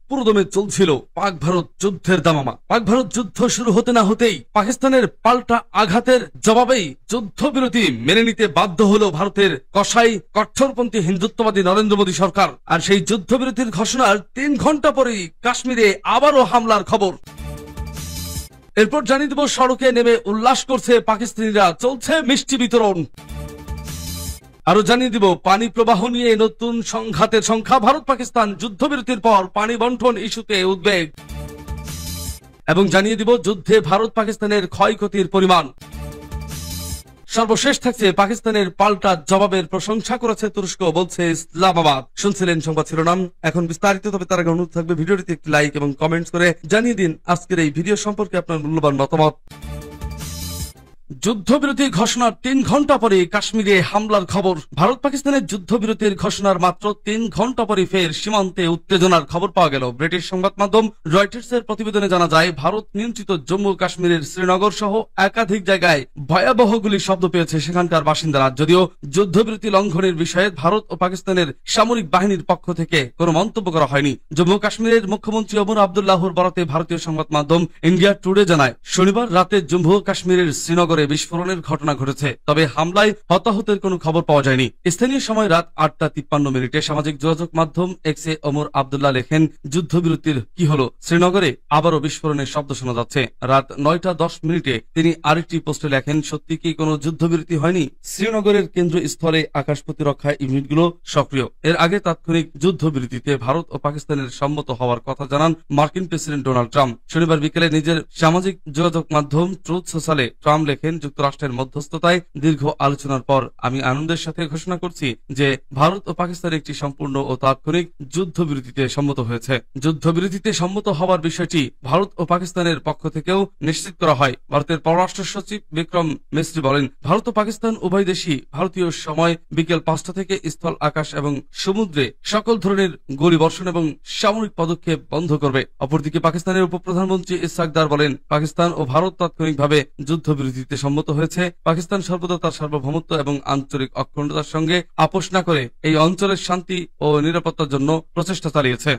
পুরোদমে চলছিল পাক ভারত যুদ্ধের দামামা। পাক ভারত যুদ্ধ শুরু হতে না হতেই পাকিস্তানের পাল্টা আঘাতের জবাবেই যুদ্ধবিরতি মেনে নিতে বাধ্য হলো ভারতের কসাই কট্টরপন্থী হিন্দুত্ববাদী নরেন্দ্র মোদী সরকার। আর সেই যুদ্ধবিরতির ঘোষণার 3 ঘন্টা পরেই কাশ্মীরে আবারও হামলার খবর। এরপর জানিয়ে দেব, সড়কে নেমে উল্লাস করছে পাকিস্তানিরা, চলছে মিষ্টি বিতরণ। আরো জানিয়ে দিব, পানি প্রবাহ নিয়ে নতুন সংঘাতের সংখ্যা। ভারত পাকিস্তান যুদ্ধবিরতির পর পানি বন্টন ইস্যুতে উদ্বেগ। এবং জানিয়ে দিব যুদ্ধে ভারত পাকিস্তানের ক্ষয়ক্ষতির পরিমাণ। সর্বশেষ থাকছে পাকিস্তানের পাল্টা জবাবের প্রশংসা করেছে তুরস্ক, বলছে ইসলামাবাদ। শুনছিলেন সংবাদ শিরোনাম, এখন বিস্তারিত। তবে তার আগে অনুরোধ থাকবে ভিডিওটিতে একটি লাইক এবং কমেন্টস করে জানিয়ে দিন আজকের এই ভিডিও সম্পর্কে আপনার মূল্যবান মতামত। যুদ্ধবিরতি ঘোষণার 3 ঘন্টা পরে কাশ্মীরে হামলার খবর। ভারত পাকিস্তানের যুদ্ধবিরতির ঘোষণার মাত্র 3 ঘন্টা পরে ফের সীমান্তে উত্তেজনার খবর পাওয়া গেল। ব্রিটিশ সংবাদ মাধ্যম রয়টার্সের প্রতিবেদনে জানা যায়, ভারত নিয়ন্ত্রিত জম্মু কাশ্মীরের শ্রীনগর সহ একাধিক জায়গায় ভয়াবহ গুলির শব্দ পেয়েছে সেখানকার বাসিন্দারা। যদিও যুদ্ধবিরতি লঙ্ঘনের বিষয়ে ভারত ও পাকিস্তানের সামরিক বাহিনীর পক্ষ থেকে কোনো মন্তব্য করা হয়নি। জম্মু কাশ্মীরের মুখ্যমন্ত্রী ওমর আবদুল্লাহর বরাতে ভারতীয় সংবাদ মাধ্যম ইন্ডিয়া টুডে জানায়, শনিবার রাতে জম্মু কাশ্মীরের শ্রীনগরে বিস্ফোরণের ঘটনা ঘটেছে, তবে হামলায় হতাহতের কোনো খবর পাওয়া যায়নি। স্থানীয় সময় রাত 8:53 সামাজিক যোগাযোগ মাধ্যম এক্সে ওমর আবদুল্লাহ লেখেন, যুদ্ধবিরতির কি হলো, শ্রীনগরে আবারও বিস্ফোরণের শব্দ শোনা যাচ্ছে। রাত 9:10 তিনি আরেকটি পোস্টে লেখেন, সত্যি কি কোনো যুদ্ধবিরতি হয়নি? শ্রীনগরের কেন্দ্রস্থলে আকাশ প্রতিরক্ষা ইউনিটগুলো সক্রিয়। এর আগে তাৎক্ষণিক যুদ্ধবিরতিতে ভারত ও পাকিস্তানের সম্মত হওয়ার কথা জানান মার্কিন প্রেসিডেন্ট ডোনাল্ড ট্রাম্প। শনিবার বিকেলে নিজের সামাজিক যোগাযোগ মাধ্যম ট্রুথ সোশ্যালে ট্রাম্প লেখেন, যুক্তরাষ্ট্রের মধ্যস্থতায় দীর্ঘ আলোচনার পর আমি আনন্দের সাথে ঘোষণা করছি যে ভারত ও পাকিস্তান একটি সম্পূর্ণ ও তাৎক্ষণিক যুদ্ধবিরতিতে সম্মত হয়েছে। যুদ্ধবিরতিতে সম্মত হওয়ার বিষয়টি ভারত ও পাকিস্তানের পক্ষ থেকেও নিশ্চিত করা হয়। ভারতের পররাষ্ট্র সচিব বিক্রম মিস্ত্রি বলেন, ভারত ও পাকিস্তান উভয় দেশই ভারতীয় সময় বিকেল 5টা থেকে স্থল, আকাশ এবং সমুদ্রে সকল ধরনের গুলিবর্ষণ এবং সামরিক পদক্ষেপ বন্ধ করবে। অপরদিকে পাকিস্তানের উপপ্রধানমন্ত্রী ইসহাক দার বলেন, পাকিস্তান ও ভারত তাৎক্ষণিকভাবে যুদ্ধবিরতিতে সম্মত হয়েছে। পাকিস্তান সর্বদা তার সার্বভৌমত্ব এবং আঞ্চলিক অখণ্ডতার সঙ্গে আপোষ না করে এই অঞ্চলের শান্তি ও নিরাপত্তার জন্য প্রচেষ্টা চালিয়েছে।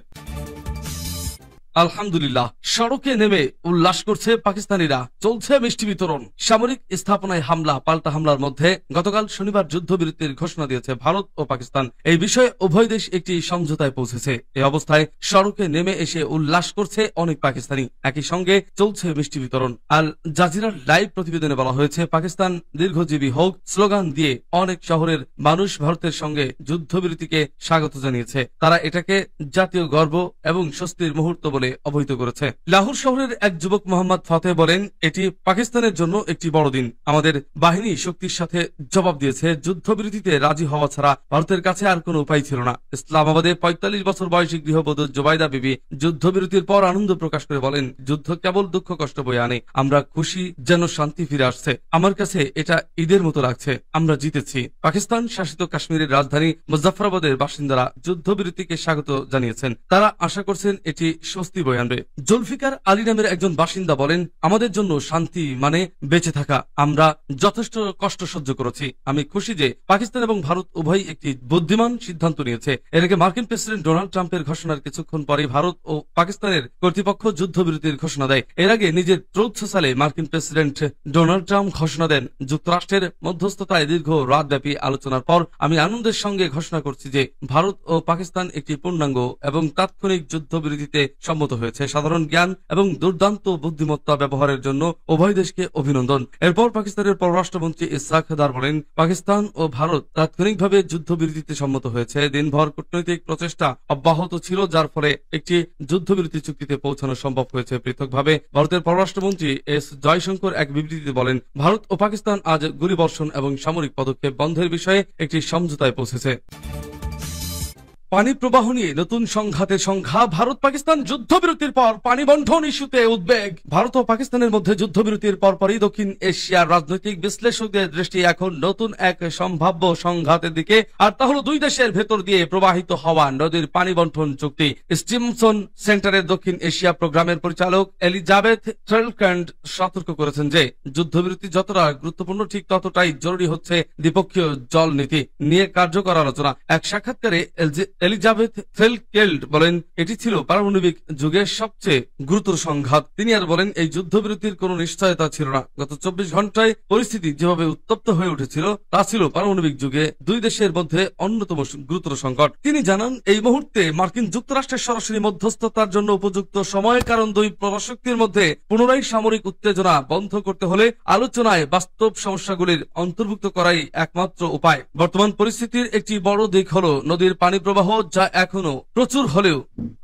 আলহামদুলিল্লাহ, সড়কে নেমে উল্লাস করছে পাকিস্তানিরা, চলছে মিষ্টি বিতরণ। সামরিক স্থাপনায় হামলা, পাল্টা হামলার মধ্যে গতকাল শনিবার যুদ্ধবিরতির ঘোষণা দিয়েছে ভারত ও পাকিস্তান। এই বিষয়ে উভয় দেশ একটি সমঝোতায় পৌঁছেছে। এই অবস্থায় সড়কে নেমে এসে উল্লাস করছে অনেক পাকিস্তানি, একই সঙ্গে চলছে মিষ্টি বিতরণ। আল জাজিরার লাইভ প্রতিবেদনে বলা হয়েছে, পাকিস্তান দীর্ঘজীবী হোক স্লোগান দিয়ে অনেক শহরের মানুষ ভারতের সঙ্গে যুদ্ধবিরতিকে স্বাগত জানিয়েছে। তারা এটাকে জাতীয় গর্ব এবং স্বস্তির মুহূর্ত বলে অবহিত করেছে। লাহোর শহরের এক যুবক মোহাম্মদ ফতেহ বলেন, এটি পাকিস্তানের জন্য একটি বড় দিন। আমাদের বাহিনী শক্তির সাথে জবাব দিয়েছে। যুদ্ধবিরতিতে রাজি হওয়া ছাড়া ভারতের কাছে আর কোনো উপায় ছিল না। ইসলামাবাদে 45 বছর বয়সী গৃহবধূ জোবাইদা বিবি যুদ্ধবিরতির পর আনন্দ প্রকাশ করে বলেন, যুদ্ধ কেবল দুঃখ কষ্ট বয়ে আনে, আমরা খুশি যেন শান্তি ফিরে আসছে। আমার কাছে এটা ঈদের মতো লাগছে, আমরা জিতেছি। পাকিস্তান শাসিত কাশ্মীরের রাজধানী মুজাফফরাবাদের বাসিন্দারা যুদ্ধবিরতিকে স্বাগত জানিয়েছেন। তারা আশা করছেন এটি স্বস্তি বয়ে আনবে। জুলফিকার আলী নামের একজন বাসিন্দা বলেন, আমাদের জন্য শান্তি মানে বেঁচে থাকা। আমরা যথেষ্ট কষ্ট সহ্য করেছি। আমি খুশি যে পাকিস্তান এবং ভারত উভয় একটি বুদ্ধিমান সিদ্ধান্ত নিয়েছে। এর আগে মার্কিন প্রেসিডেন্ট ডোনাল্ড ট্রাম্পের ঘোষণার কিছুক্ষণ পরে ভারত ও পাকিস্তানের কর্তৃপক্ষ যুদ্ধবিরতির ঘোষণা দেয়। এর আগে নিজের ট্রুথ সোশ্যালে মার্কিন প্রেসিডেন্ট ডোনাল্ড ট্রাম্প ঘোষণা দেন, যুক্তরাষ্ট্রের মধ্যস্থতায় দীর্ঘ রাতব্যাপী আলোচনার পর আমি আনন্দের সঙ্গে ঘোষণা করছি যে ভারত ও পাকিস্তান একটি পূর্ণাঙ্গ এবং তাৎক্ষণিক যুদ্ধবিরতিতে সম্মত হয়েছে। সাধারণ জ্ঞান এবং দুর্দান্ত বুদ্ধিমত্তা ব্যবহারের জন্য উভয় দেশকে অভিনন্দন। এরপর পাকিস্তানের পররাষ্ট্রমন্ত্রী ইসহাক দার বলেন, পাকিস্তান ও ভারত তাৎক্ষণিকভাবে যুদ্ধবিরতিতে সম্মত হয়েছে। দিনভর কূটনৈতিক প্রচেষ্টা অব্যাহত ছিল, যার ফলে একটি যুদ্ধবিরতি চুক্তিতে পৌঁছানো সম্ভব হয়েছে। পৃথকভাবে ভারতের পররাষ্ট্রমন্ত্রী এস জয়শঙ্কর এক বিবৃতিতে বলেন, ভারত ও পাকিস্তান আজ গুলিবর্ষণ এবং সামরিক পদক্ষেপ বন্ধের বিষয়ে একটি সমঝোতায় পৌঁছেছে। পানি প্রবাহ নিয়ে নতুন সংঘাতের সংখ্যা। ভারত পাকিস্তান যুদ্ধবিরতির পর পানি বন্টন ইস্যুতে উদ্বেগ। ভারত ও পাকিস্তানের মধ্যে যুদ্ধবিরতির পরপরই দক্ষিণ এশিয়ার রাজনৈতিক বিশ্লেষকদের দৃষ্টি এখন নতুন এক সম্ভাব্য সংঘাতের দিকে, আর তা হল দুই দেশের ভেতর দিয়ে প্রবাহিত হওয়া নদীর পানি বন্টন চুক্তি। স্টিমসন সেন্টারের দক্ষিণ এশিয়া প্রোগ্রামের পরিচালক এলিজাবেথ ট্রেলক্যান্ড সতর্ক করেছেন যে যুদ্ধবিরতি যতটা গুরুত্বপূর্ণ ঠিক ততটাই জরুরি হচ্ছে দ্বিপক্ষীয় জল নীতি নিয়ে কার্যকর আলোচনা। এক সাক্ষাৎকারে এলিজাবেথ ফেলকেল্ড বলেন, এটি ছিল পারমাণবিক যুগের সবচেয়ে গুরুতর সংঘাত। তিনি আর বলেন, এই যুদ্ধবিরতির কোনো নিশ্চয়তা ছিল না। গত 24 ঘন্টায় পরিস্থিতি যেভাবে উত্তপ্ত হয়ে উঠেছিল তা ছিল পারমাণবিক যুগে দুই দেশের মধ্যে অন্যতম গুরুতর সংকট। তিনি জানান, এই মুহূর্তে মার্কিন যুক্তরাষ্ট্রের সরাসরি মধ্যস্থতার জন্য উপযুক্ত সময়, কারণ দুই প্রশক্তির মধ্যে পুনরায় সামরিক উত্তেজনা বন্ধ করতে হলে আলোচনায় বাস্তব সমস্যাগুলির অন্তর্ভুক্ত করাই একমাত্র উপায়। বর্তমান পরিস্থিতির একটি বড় দিক হল নদীর পানি প্রবাহ, যা এখনো প্রচুর হলেও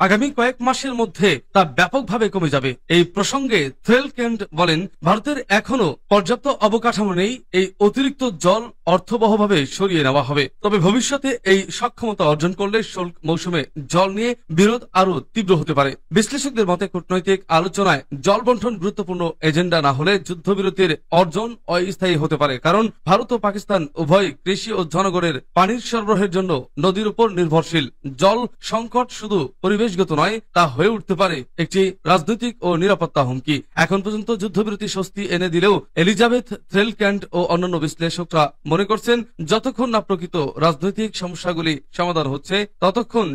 আগামী কয়েক মাসের মধ্যে তা ব্যাপকভাবে কমে যাবে। এই প্রসঙ্গে ফেলকেল্ড বলেন, ভারতের এখনো পর্যাপ্ত অবকাঠামো নেই। এই অতিরিক্ত জল অর্থবহভাবে সরিয়ে নেওয়া হবে, তবে ভবিষ্যতে এই সক্ষমতা অর্জন করলে শুল্ক মৌসুমে জল নিয়ে বিরোধ আরো তীব্র হতে পারে। বিশ্লেষকদের মতে কূটনৈতিক আলোচনায় জল বন্টন গুরুত্বপূর্ণ এজেন্ডা না হলে যুদ্ধবিরতির অর্জন অস্থায়ী হতে পারে, কারণ ভারত ও পাকিস্তান উভয় কৃষি ও জনগণের পানির সরবরাহের জন্য নদীর উপর নির্ভরশীল। জল সংকট শুধু পরিবেশগত নয়, তা হয়ে উঠতে পারে একটি রাজনৈতিক ও নিরাপত্তা হুমকি। এখন পর্যন্ত যুদ্ধবিরতি স্বস্তি এনে দিলেও এলিজাবেথ ফেলকেল্ড ও অন্যান্য বিশ্লেষকরা মনে করছেন, যতক্ষণ না প্রকৃত রাজনৈতিক সমস্যাগুলি সমাধান হচ্ছে ততক্ষণ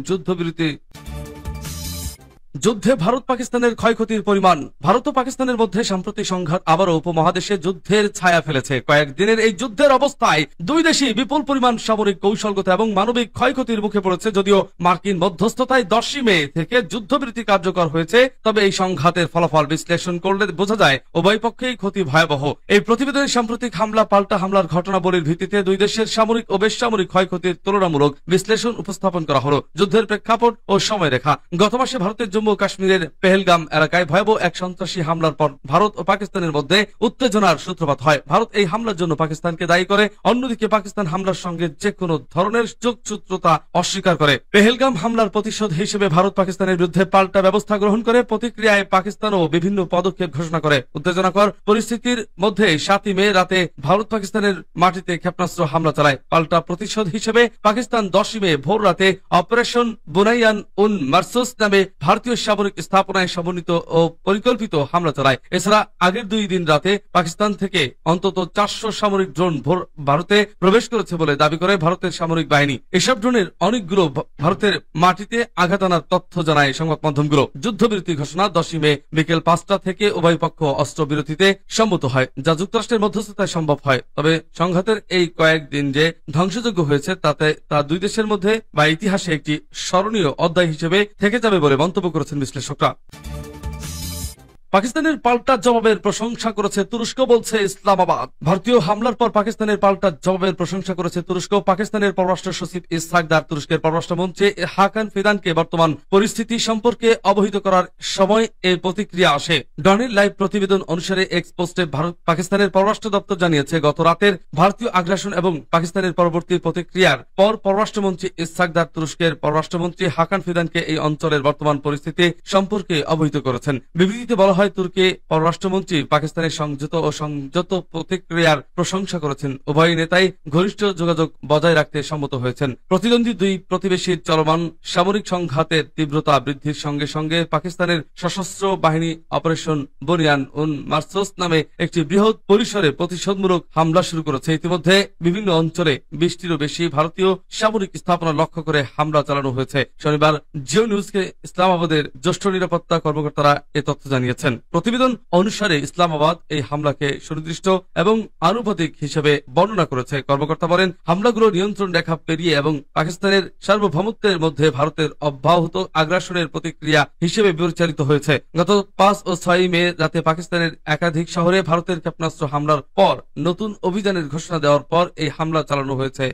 যুদ্ধে ভারত পাকিস্তানের ক্ষয়ক্ষতির পরিমাণ। ভারত ও পাকিস্তানের মধ্যে সাম্প্রতিক সংঘাত আবারও উপমহাদেশে যুদ্ধের ছায়া ফেলেছে। কয়েকদিনের এই যুদ্ধের অবস্থায় দুই দেশই বিপুল পরিমাণ সামরিক, কৌশলগত এবং মানবিক ক্ষয়ক্ষতির মুখে পড়েছে। যদিও মার্কিন মধ্যস্থতায় 10 মে থেকে যুদ্ধবিরতি কার্যকর হয়েছে, তবে এই সংঘাতের ফলাফল বিশ্লেষণ করলে বোঝা যায় উভয় পক্ষেই ক্ষতি ভয়াবহ। এই প্রতিবেদনে সাম্প্রতিক হামলা, পাল্টা হামলার ঘটনাবলীর ভিত্তিতে দুই দেশের সামরিক ও বেসামরিক ক্ষয়ক্ষতির তুলনামূলক বিশ্লেষণ উপস্থাপন করা হলো। যুদ্ধের প্রেক্ষাপট ও সময়রেখা। গত মাসে ভারতের জম্মু ও কাশ্মীরের পেহেলগাম এলাকায় ভয়াবহ এক সন্ত্রাসী হামলার পর ভারত ও পাকিস্তানের মধ্যে উত্তেজনার সূত্রপাত হয়। ভারত এই হামলার জন্য পাকিস্তানকে দায়ী করে, অন্যদিকে পাকিস্তান হামলার সঙ্গে যে কোনো ধরনের যোগসূত্রতা অস্বীকার করে। পেহেলগাম হামলার প্রতিশোধ হিসেবে ভারত পাকিস্তানের বিরুদ্ধে পাল্টা ব্যবস্থা গ্রহণ করে। প্রতিক্রিয়ায় পাকিস্তানও বিভিন্ন পদক্ষেপ ঘোষণা করে। উত্তেজনাকর পরিস্থিতির মধ্যে 7 মে রাতে ভারত পাকিস্তানের মাটিতে ক্ষেপণাস্ত্র হামলা চালায়। পাল্টা প্রতিশোধ হিসেবে পাকিস্তান 10 মে ভোর রাতে অপারেশন বুনাইয়ান উন মারসুস নামে ভারতীয় সামরিক স্থাপনায় সমন্বিত ও পরিকল্পিত হামলা চালায়। এছাড়া আগের 2 দিন রাতে পাকিস্তান থেকে অন্তত 400 সামরিক ড্রোন ভারতে প্রবেশ করেছে বলে দাবি করে ভারতের সামরিক বাহিনী। এসব ড্রোনের অনেকগুলো ভারতের মাটিতে আঘাত আনার তথ্য জানায় সংবাদ মাধ্যমগুলো। যুদ্ধবিরতি ঘোষণা 10 মে বিকেল 5টা থেকে উভয় পক্ষ অস্ত্রবিরতিতে সম্মত হয়, যা যুক্তরাষ্ট্রের মধ্যস্থতায় সম্ভব হয়। তবে সংঘাতের এই কয়েকদিন যে ধ্বংসযোগ্য হয়েছে তা দুই দেশের মধ্যে বা ইতিহাসে একটি স্মরণীয় অধ্যায় হিসেবে থেকে যাবে বলে মন্তব্য করেছেন বিশ্লেষকরা। পাকিস্তানের পাল্টা জবাবের প্রশংসা করেছে তুরস্ক, বলছে ইসলামাবাদ। ভারতীয় হামলার পর পাকিস্তানের পাল্টা জবাবের প্রশংসা করেছে তুরস্ক। পাকিস্তানের পররাষ্ট্র সচিব ইসহাক দার তুরস্কের পররাষ্ট্রমন্ত্রী হাকান ফিদানকে বর্তমান পরিস্থিতি সম্পর্কে অবহিত করার সময় এই প্রতিক্রিয়া আসে। ডনের লাইভ প্রতিবেদন অনুসারে এক্স পোস্টে পাকিস্তানের পররাষ্ট্র দপ্তর জানিয়েছে, গত রাতের ভারতীয় আগ্রাসন এবং পাকিস্তানের পরবর্তী প্রতিক্রিয়ার পর পররাষ্ট্রমন্ত্রী ইসহাক দার তুরস্কের পররাষ্ট্রমন্ত্রী হাকান ফিদানকে এই অঞ্চলের বর্তমান পরিস্থিতি সম্পর্কে অবহিত করেছেন। বিবৃতিতে বলা হয়, তুর্কি পররাষ্ট্রমন্ত্রী পাকিস্তানের সংযত প্রতিক্রিয়ার প্রশংসা করেছেন। উভয় নেতাই ঘনিষ্ঠ যোগাযোগ বজায় রাখতে সম্মত হয়েছেন। প্রতিদ্বন্দ্বী দুই প্রতিবেশীর চলমান সামরিক সংঘাতের তীব্রতা বৃদ্ধির সঙ্গে সঙ্গে পাকিস্তানের সশস্ত্র বাহিনী অপারেশন বুনিয়ান উন মারসুস নামে একটি বৃহৎ পরিসরে প্রতিশোধমূলক হামলা শুরু করেছে। ইতিমধ্যে বিভিন্ন অঞ্চলে 20টিরও বেশি ভারতীয় সামরিক স্থাপনা লক্ষ্য করে হামলা চালানো হয়েছে। শনিবার জিও নিউজকে ইসলামাবাদের জ্যেষ্ঠ নিরাপত্তা কর্মকর্তারা এ তথ্য জানিয়েছেন। প্রতিবেদন অনুসারে ইসলামাবাদ এই হামলাকে সুনির্দিষ্ট এবং আনুপাতিক হিসেবে বর্ণনা করেছে। কর্মকর্তা বলেন, হামলাগুলো নিয়ন্ত্রণ রেখা পেরিয়ে এবং পাকিস্তানের সার্বভৌমত্বের মধ্যে ভারতের অব্যাহত আগ্রাসনের প্রতিক্রিয়া হিসেবে পরিচালিত হয়েছে। গত 5 ও 6 মে রাতে পাকিস্তানের একাধিক শহরে ভারতের ক্ষেপণাস্ত্র হামলার পর নতুন অভিযানের ঘোষণা দেওয়ার পর এই হামলা চালানো হয়েছে।